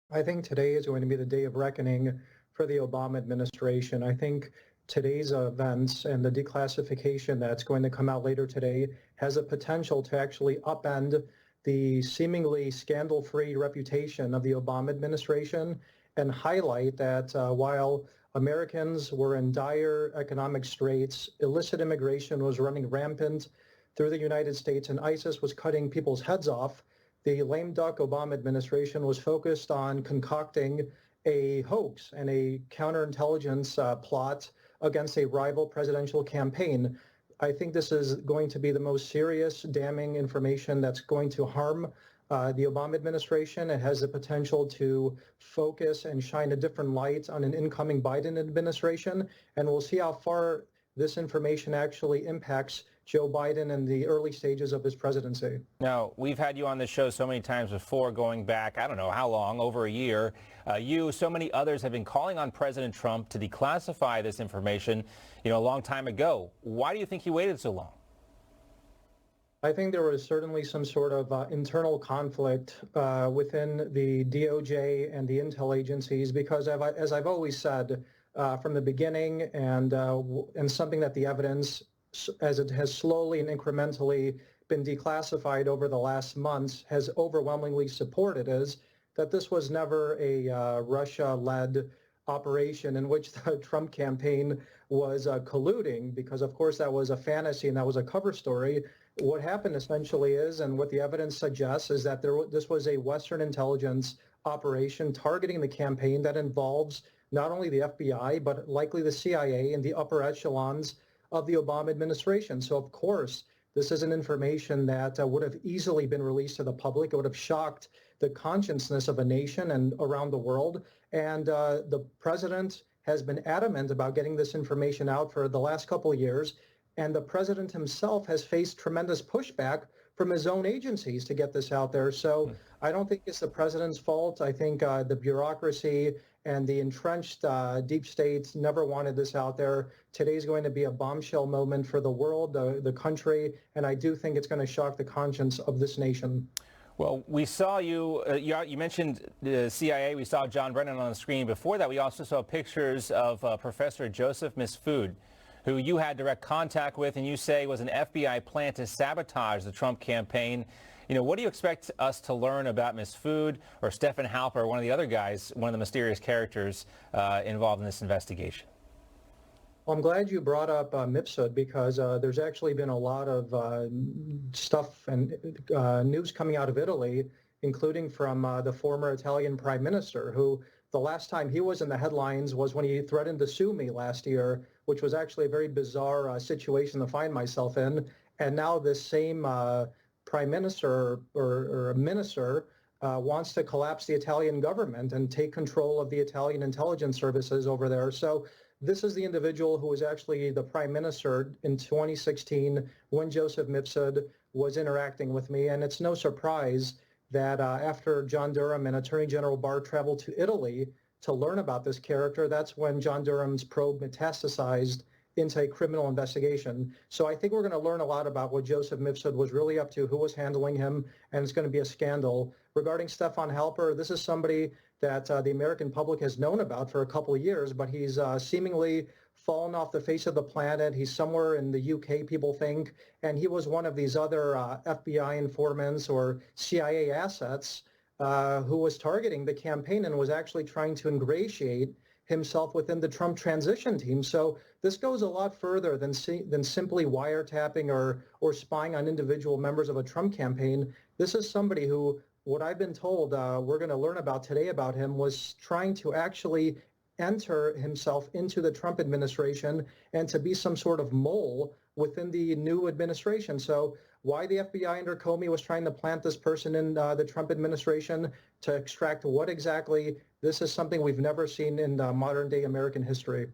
I think today is going to be the day of reckoning for the Obama administration. I think today's events and the declassification that's going to come out later today has a potential to actually upend the seemingly scandal-free reputation of the Obama administration and highlight that while Americans were in dire economic straits, illicit immigration was running rampant through the United States, and ISIS was cutting people's heads off, the lame duck Obama administration was focused on concocting a hoax and a counterintelligence plot against a rival presidential campaign. I think this is going to be the most serious, damning information that's going to harm the Obama administration. It has the potential to focus and shine a different light on an incoming Biden administration, and we'll see how far this information actually impacts Joe Biden in the early stages of his presidency. Now, we've had you on this show so many times before, going back, I don't know how long, over a year. You, so many others have been calling on President Trump to declassify this information, a long time ago. Why do you think he waited so long? I think there was certainly some sort of internal conflict within the DOJ and the intel agencies because, as I've always said from the beginning, and something that the evidence, as it has slowly and incrementally been declassified over the last months, has overwhelmingly supported, is that this was never a Russia-led operation in which the Trump campaign was colluding, because of course that was a fantasy and that was a cover story. What happened essentially is, and what the evidence suggests, is that this was a Western intelligence operation targeting the campaign that involves not only the FBI, but likely the CIA and the upper echelons of the Obama administration. So of course, this is an information that would have easily been released to the public. It would have shocked the consciousness of a nation and around the world. And the president has been adamant about getting this information out for the last couple of years. And the president himself has faced tremendous pushback from his own agencies to get this out there. So I don't think it's the president's fault. I think the bureaucracy and the entrenched deep states never wanted this out there. Today's going to be a bombshell moment for the world, the country, and I do think it's going to shock the conscience of this nation. Well, we saw you mentioned the CIA. We saw John Brennan on the screen. Before that, we also saw pictures of Professor Joseph Mifsud, who you had direct contact with, and you say was an FBI plan to sabotage the Trump campaign. What do you expect us to learn about Mifsud or Stephen Halper, one of the other guys, one of the mysterious characters involved in this investigation? Well, I'm glad you brought up Mifsud, because there's actually been a lot of stuff and news coming out of Italy, including from the former Italian prime minister, who the last time he was in the headlines was when he threatened to sue me last year, which was actually a very bizarre situation to find myself in. And now this same prime minister or minister wants to collapse the Italian government and take control of the Italian intelligence services over there. So this is the individual who was actually the prime minister in 2016 when Joseph Mifsud was interacting with me. And it's no surprise that after John Durham and Attorney General Barr traveled to Italy to learn about this character, that's when John Durham's probe metastasized into a criminal investigation. So I think we're going to learn a lot about what Joseph Mifsud was really up to, who was handling him, and it's going to be a scandal. Regarding Stefan Halper, this is somebody that the American public has known about for a couple of years, but he's seemingly fallen off the face of the planet. He's somewhere in the UK, people think, and he was one of these other FBI informants or CIA assets who was targeting the campaign and was actually trying to ingratiate himself within the Trump transition team. So this goes a lot further than simply wiretapping or spying on individual members of a Trump campaign. This is somebody who, what I've been told, we're going to learn about today about him, was trying to actually enter himself into the Trump administration and to be some sort of mole within the new administration. So why the FBI under Comey was trying to plant this person in the Trump administration to extract what exactly, this is something we've never seen in modern day American history.